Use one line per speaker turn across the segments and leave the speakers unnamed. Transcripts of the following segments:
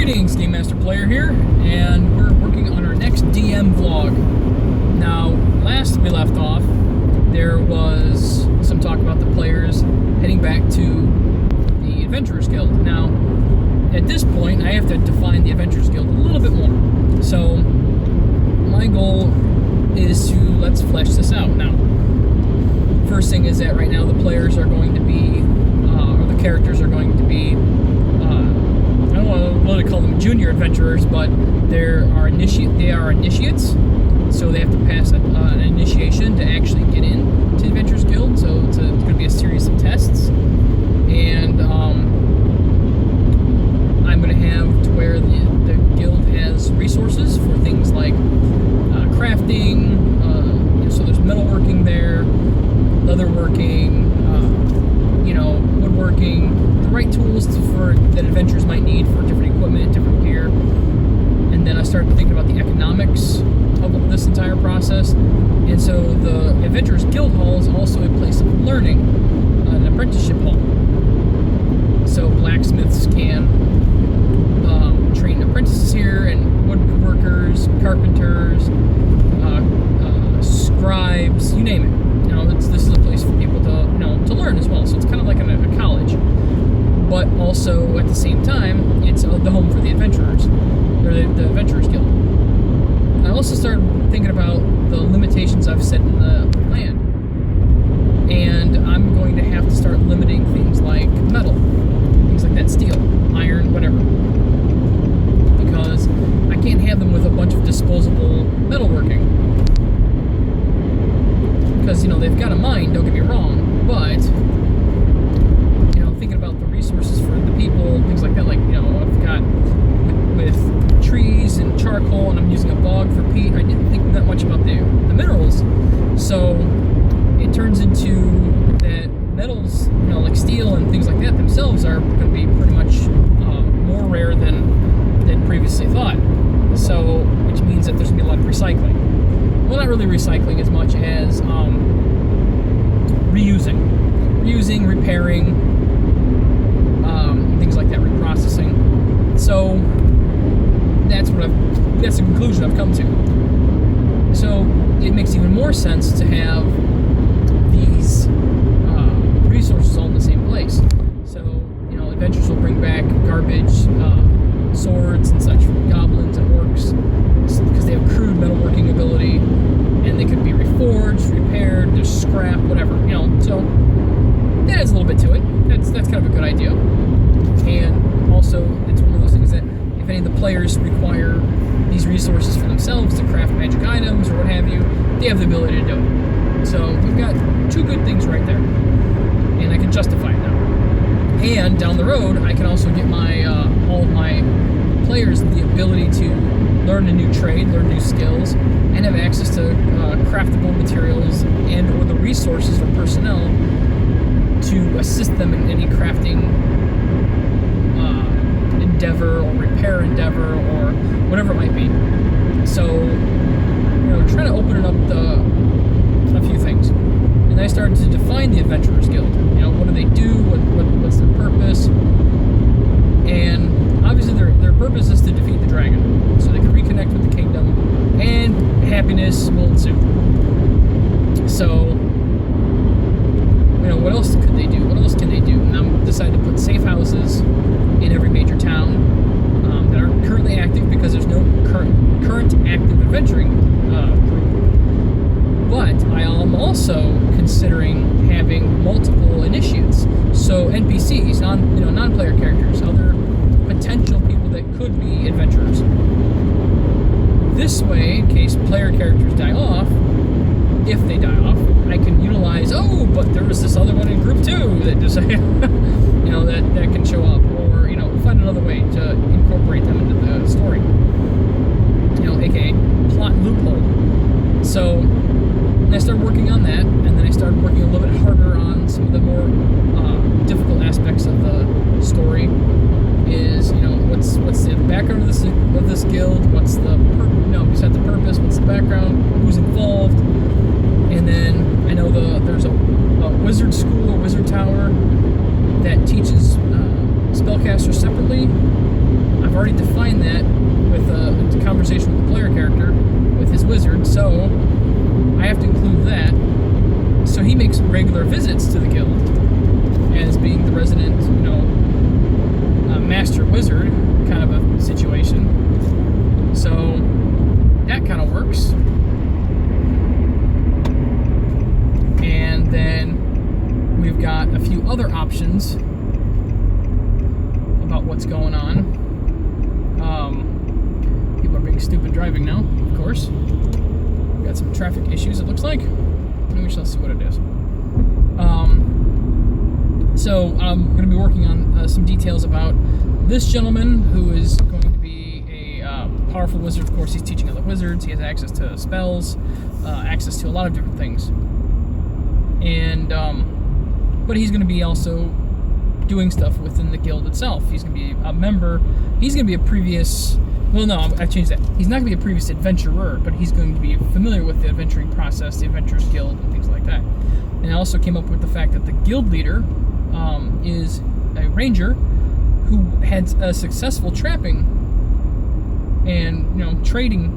Greetings, Game Master Player here, and we're working on our next DM vlog. Now, last we left off, there was some talk about the players heading back to the Adventurers Guild. Now, at this point, I have to define the Adventurers Guild a little bit more. So, my goal is to let's flesh this out. Now, first thing is that right now the players are going to be, or the characters are going to be, I don't want to call them junior adventurers, but they are initiates, so they have to pass an initiation to actually get in to the Adventurers Guild. So it's going to be a series of tests, and I'm going to have to where the guild has resources for things like crafting, so there's metalworking there, leatherworking, woodworking, the right tools that adventurers might need for different equipment, different gear. And then I started thinking about the economics of this entire process. And so the Adventurers Guild Hall is also a place of learning, an apprenticeship hall. So blacksmiths can train apprentices here, and woodworkers, carpenters, scribes, you name it. This is a place for people to learn as well. So it's kind of like a college, but also at the same time, it's the home for the adventurers, or the Adventurers Guild. I also started thinking about the limitations I've set in the land, and I'm going to have to start limiting things like metal, things like that, steel, iron, whatever, because I can't have them with a bunch of disposable metalworking. Because, they've got a mind, don't get me wrong, but, thinking about the resources for the people, things like that, like, I've got with trees and charcoal, and I'm using a bog for peat. I didn't think that much about the minerals, so it turns into that metals, like steel and things like that themselves are going to be pretty much more rare than previously thought, so, which means that there's going to be a lot of recycling. Well, not really recycling as much as reusing, repairing, things like that, reprocessing. So that's the conclusion I've come to. So it makes even more sense to have these resources all in the same place. So adventurers will bring back garbage, swords and such from goblins and orcs, because they have crude metalworking ability, and they could be reforged, repaired, there's scrap, whatever, so that adds a little bit to it. That's kind of a good idea. And also, it's one of those things that if any of the players require these resources for themselves to craft magic items or what have you, they have the ability to do it. So we've got two good things right there, and I can justify it now. And down the road, I can also get my all of my players the ability to learn a new trade, learn new skills, and have access to craftable materials and or the resources or personnel to assist them in any crafting endeavor or repair endeavor or whatever it might be. So, trying to open it up a few things. And I started to define the Adventurers Guild. What do they do? What's their purpose? And obviously their purpose is to defeat the dragon, so they can reconnect with the kingdom, and happiness will ensue. So, what else could they do? What else can they do? And I'm decided to put safe houses in every major town that are currently active, because there's no current active adventuring group. But I am also considering having multiple initiates, so NPCs, non-player characters, other potential people that could be adventurers. This way, in case player characters die off, if they die off, I can utilize, but there was this other one in group 2 that just, that can show up, or, find another way to incorporate them into the story, aka plot loophole. So, I started working on that, and then I started working a little bit harder on some of the more difficult aspects of the story. Is what's the background of this guild? What's the besides the purpose? What's the background? Who's involved? And then I know there's a wizard school or wizard tower that teaches spellcasters separately. I've already defined that with a conversation with the player character, with his wizard, so I have to include that. So he makes regular visits to the guild as being the resident, master wizard kind of a situation. So that kind of works. And then we've got a few other options about what's going on. People are being stupid driving now, of course. We've got some traffic issues, it looks like. And we shall see what it is. So I'm going to be working on some details about this gentleman who is going to be a powerful wizard. Of course, he's teaching other wizards. He has access to spells, access to a lot of different things. And but he's going to be also doing stuff within the guild itself. He's going to be a member. He's going to be a previous... Well, no, I've changed that. He's not going to be a previous adventurer, but he's going to be familiar with the adventuring process, the Adventurers Guild, and things like that. And I also came up with the fact that the guild leader is a ranger who had a successful trapping and trading.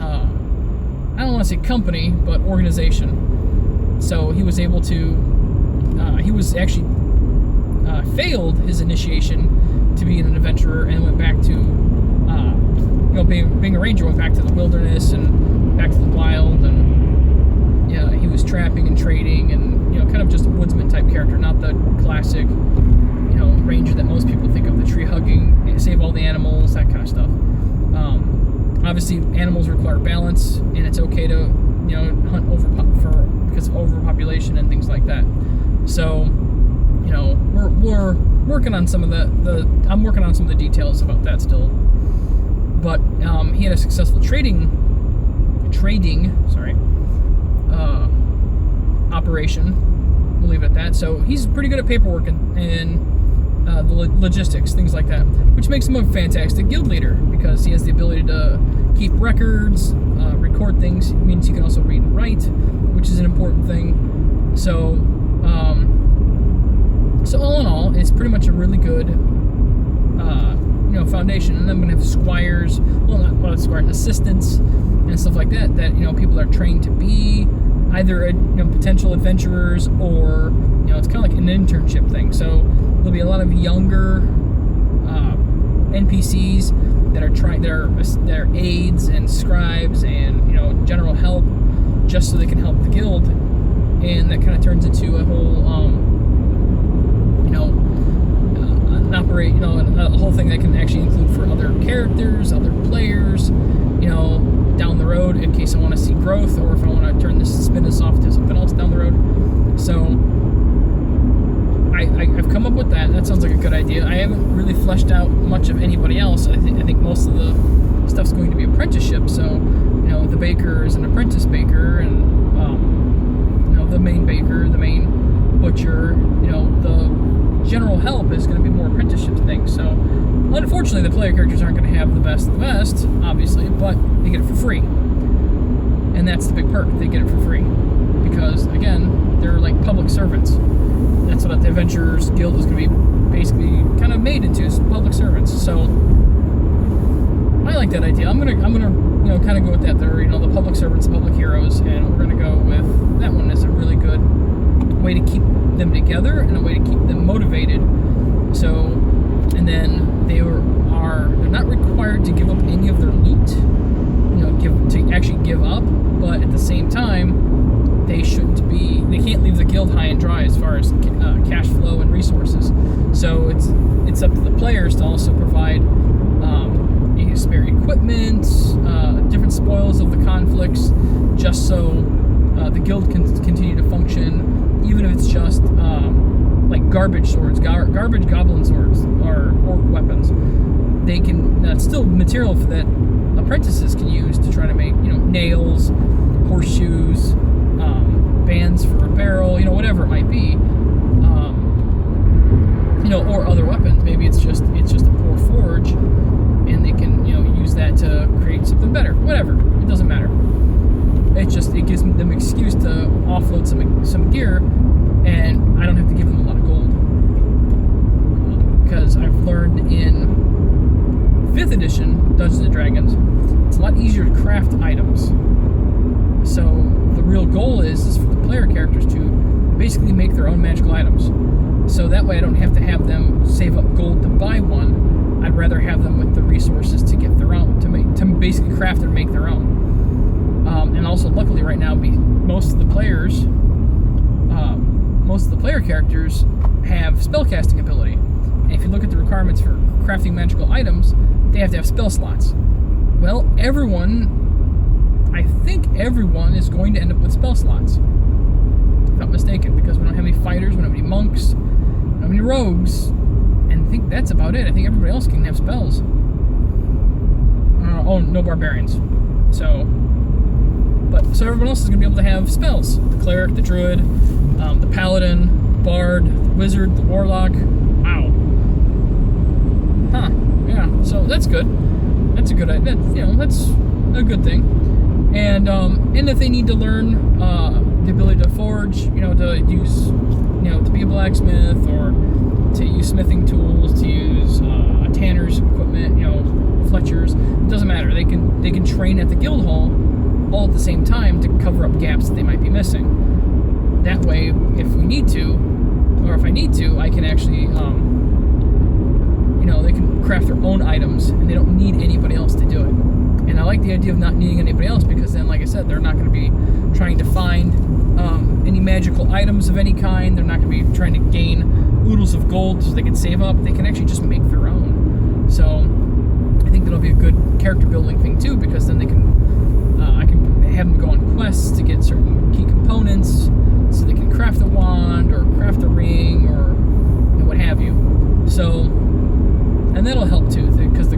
I don't want to say company, but organization. So he was able to. He was actually failed his initiation to be an adventurer and went back to. Being a ranger, went back to the wilderness and back to the wild, and he was trapping and trading and kind of just a woodsman type character, not the classic ranger that most people think of, the tree hugging, save all the animals, that kind of stuff. Obviously, animals require balance, and it's okay to hunt because of overpopulation and things like that. So we're working on some of I'm working on some of the details about that still. But he had a successful trading operation. We'll leave it at that. So he's pretty good at paperwork and the logistics, things like that, which makes him a fantastic guild leader because he has the ability to keep records, record things. It means he can also read and write, which is an important thing. So all in all, it's pretty much a really good foundation. And then I'm going to have squires, squires, assistants and stuff like that people are trained to be either potential adventurers or it's kind of like an internship thing. So there'll be a lot of younger NPCs that are trying, they're aides and scribes and general help, just so they can help the guild, and that kind of turns into a whole a whole thing that can actually include for other characters, other players, down the road in case I want to see growth, or if I want to spin this off to something else down the road. So I've come up with that. That sounds like a good idea. I haven't really fleshed out much of anybody else. I think most of the stuff's going to be apprenticeship. So the baker is an apprentice baker, and the main baker, the main butcher, the general help is going to be more apprenticeship things. So unfortunately, the player characters aren't going to have the best of the best, obviously, but they get it for free. And that's the big perk. They get it for free. Because, again, they're like public servants. That's what the Adventurers Guild is going to be basically kind of made into, is public servants. So I like that idea. I'm gonna kind of go with that. They're the public servants, public heroes, and we're gonna go with that one as a really good way to keep them together and a way to keep them motivated. So, and then they're not required to give up any of their loot, to actually give up, but at the same time, they can't leave the guild high and dry as far as cash flow and resources. So it's up to the players to also provide spare equipment, different spoils of the conflicts, just so the guild can continue to function, even if it's just like garbage swords, garbage goblin swords, or orc weapons. They can, that's still material that apprentices can use to try to make, nails, horseshoes, bands for a barrel, whatever it might be, or other weapons. Maybe it's just a poor forge, and they can, use that to create something better. Whatever, it doesn't matter. It gives them an excuse to offload some gear, and I don't have to give them a lot of gold. Because I've learned in edition Dungeons and Dragons, it's a lot easier to craft items. So the real goal is for the player characters to basically make their own magical items. So that way I don't have to have them save up gold to buy one. I'd rather have them with the resources to get their own, to basically craft and make their own. And also, luckily right now, most of the player characters have spellcasting ability. And if you look at the requirements for crafting magical items, they have to have spell slots. Well, I think everyone is going to end up with spell slots. If I'm not mistaken, because we don't have any fighters, we don't have any monks, we don't have any rogues, and I think that's about it. I think everybody else can have spells. No barbarians. So everyone else is going to be able to have spells. The cleric, the druid, the paladin, bard, the wizard, the warlock. Wow. Huh. Yeah. So that's good. That's a good idea. That's a good thing. And if they need to learn the ability to forge, to use, to be a blacksmith or to use smithing tools, to use a tanner's equipment, Fletcher's, it doesn't matter. They can train at the guild hall all at the same time to cover up gaps that they might be missing. That way, if we need to, or if I need to, I can actually, they can craft their own items, and they don't need anybody else to do it. And I like the idea of not needing anybody else, because then, like I said, they're not going to be trying to find any magical items of any kind. They're not going to be trying to gain oodles of gold so they can save up. They can actually just make their own. So I think that'll be a good character building thing too, because then they can I can have them go on quests to get certain key components, so they can craft a wand or craft a ring or what have you. So, and that'll help too, because the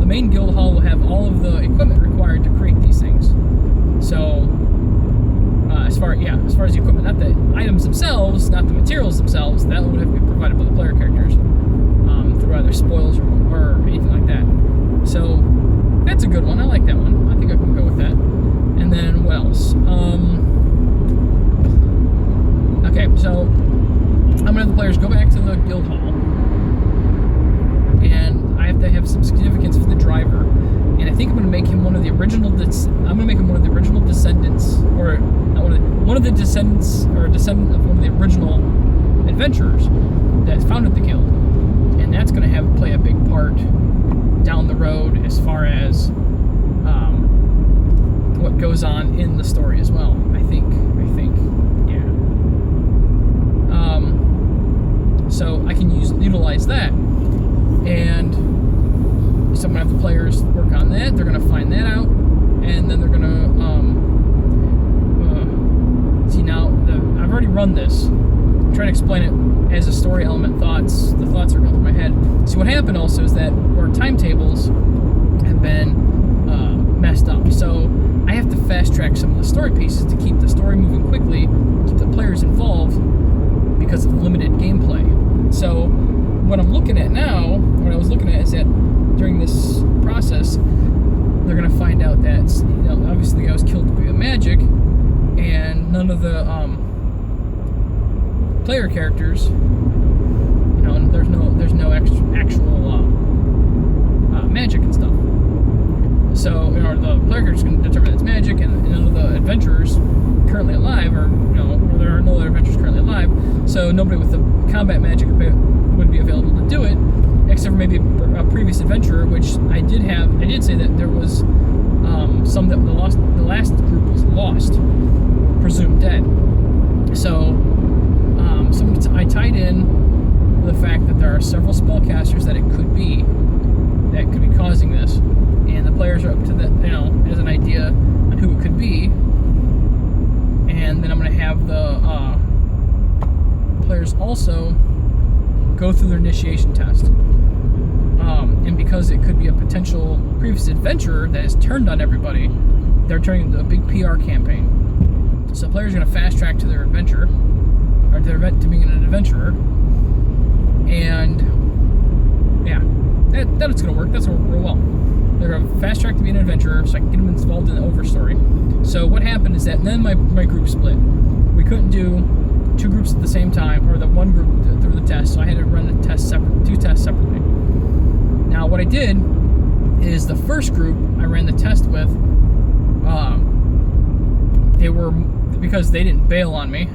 main guild hall will have all of the equipment required to create these things. So, as far as the equipment, not the items themselves, not the materials themselves, that would have to be provided by the player characters through either spoils or anything like that. So, that's a good one. I like that one. I think I can go with that. And then what else? Okay, so I'm gonna have the players go back to the guild hall, and I have to have some significance for the driver. And I think I'm gonna make him one of the original. Descendants, or not one of the descendants, or a descendant of one of the original adventurers that founded the guild. And that's gonna play a big part down the road as far as what goes on in the story as well. I think, yeah. So I can utilize that, and so I'm gonna have the players work on that. They're gonna find that out, and then they're gonna see. Now I've already run this. I'm trying to explain it as a story element. The thoughts are going through my head. So what happened also is that our timetables have been messed up. So I have to fast track some of the story pieces to keep the story moving quickly, keep the players involved because of limited gameplay. So what I'm looking at now, what I was looking at is that during this process, they're going to find out that obviously I was killed with magic, and none of the player characters, there's no actual magic and stuff. So the player characters can determine it's magic, and none of the adventurers currently alive, or there are no other adventurers currently alive. So nobody with the combat magic would be available to do it, except for maybe a previous adventurer, which I did say that there was some that the last group was lost, presumed dead. So I tied in the fact that there are several spellcasters that it could be causing this, and the players are up to that, as an idea on who it could be. And then I'm going to have the players also go through their initiation test. And because it could be a potential previous adventurer that has turned on everybody, they're turning into a big PR campaign. So players are going to fast track to their adventure, or their event to being an adventurer. And yeah, that's going to work. That's going to work real well. They're going to fast track to be an adventurer, so I can get them involved in the overstory. So what happened is that then my group split. We couldn't do two groups at the same time, or the one group through the test, so I had to run two tests separately. Now what I did is the first group I ran the test with, they were, because they didn't bail on me,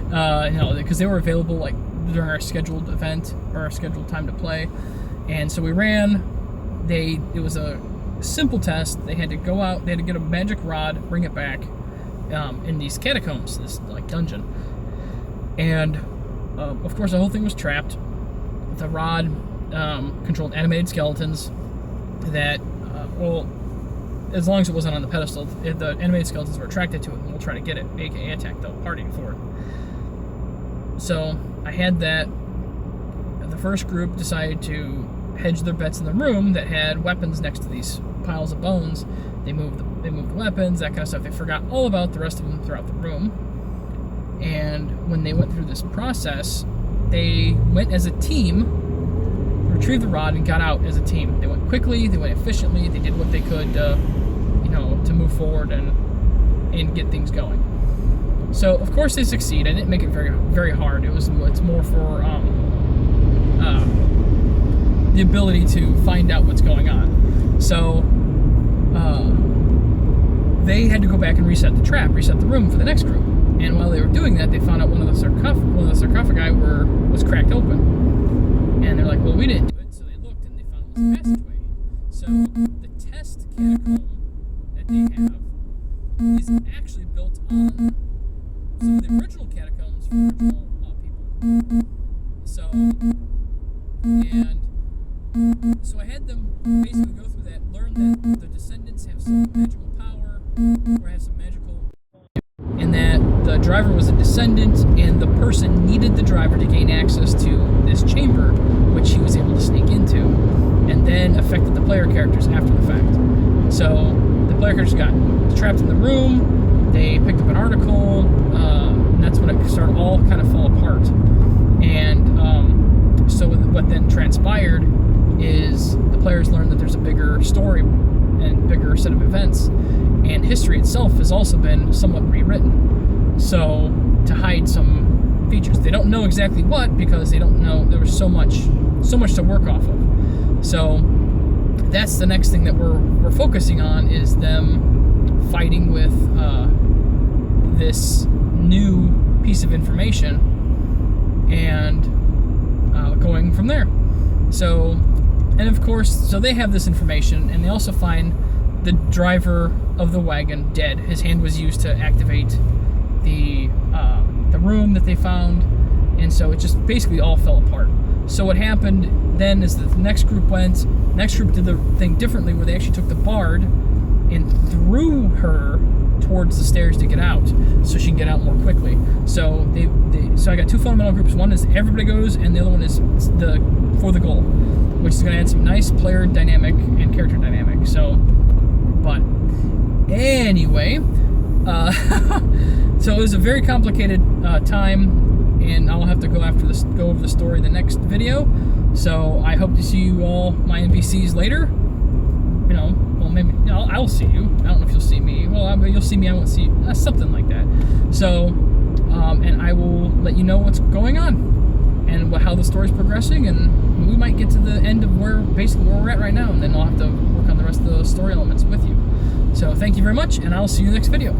because they were available like during our scheduled event or our scheduled time to play, and so we ran. It was a simple test. They had to go out, they had to get a magic rod, bring it back in these catacombs, this like dungeon, and of course the whole thing was trapped. The rod controlled animated skeletons that, as long as it wasn't on the pedestal, the animated skeletons were attracted to it, and we'll try to get it, aka attack the party for it. So I had that. The first group decided to hedge their bets in the room that had weapons next to these piles of bones. They moved the weapons, that kind of stuff. They forgot all about the rest of them throughout the room. And when they went through this process, they went as a team, retrieved the rod, and got out as a team. They went quickly, they went efficiently, they did what they could, to move forward and get things going. So of course they succeed. I didn't make it very, very hard. It's more for the ability to find out what's going on. So they had to go back and reset the trap, reset the room for the next group. And while they were doing that, they found out one of the sarcophagi was cracked open. And they're like, well, we didn't do it. So they looked and they found it was a passageway. So the test catacomb that they have is actually built on some of the original catacombs for original people. So I had them basically go through that, learn that the descendants have some magical power, or have some magical, and that the driver was a descendant, and the person needed the driver to gain access to this chamber, which he was able to sneak into, and then affected the player characters after the fact. So the player characters got trapped in the room, they picked up an article, and that's when it started all kind of fall apart. And so what then transpired is the players learned that there's a bigger story and bigger set of events, and history itself has also been somewhat rewritten, so to hide some features. They don't know exactly what, because they don't know, there was so much to work off of. So that's the next thing that we're focusing on, is them fighting with this new piece of information and going from there. So, and of course, so they have this information, and they also find the driver of the wagon dead. His hand was used to activate the room that they found, and so it just basically all fell apart. So what happened then is that the next group did the thing differently, where they actually took the bard and threw her towards the stairs to get out, so she can get out more quickly. So so I got two fundamental groups. One is everybody goes, and the other one is for the goal, which is going to add some nice player dynamic and character dynamic. So, but anyway, so it was a very complicated time, and I'll have to go over the story in the next video. So I hope to see you all, my NPCs, later. Well, maybe I'll see you. I don't know if you'll see me. Well, you'll see me. I won't see you. Something like that. So, and I will let you know what's going on and how the story's progressing, and we might get to the end of where we're at right now, and then I'll have to work on the rest of the story elements with you. So thank you very much, and I'll see you in the next video.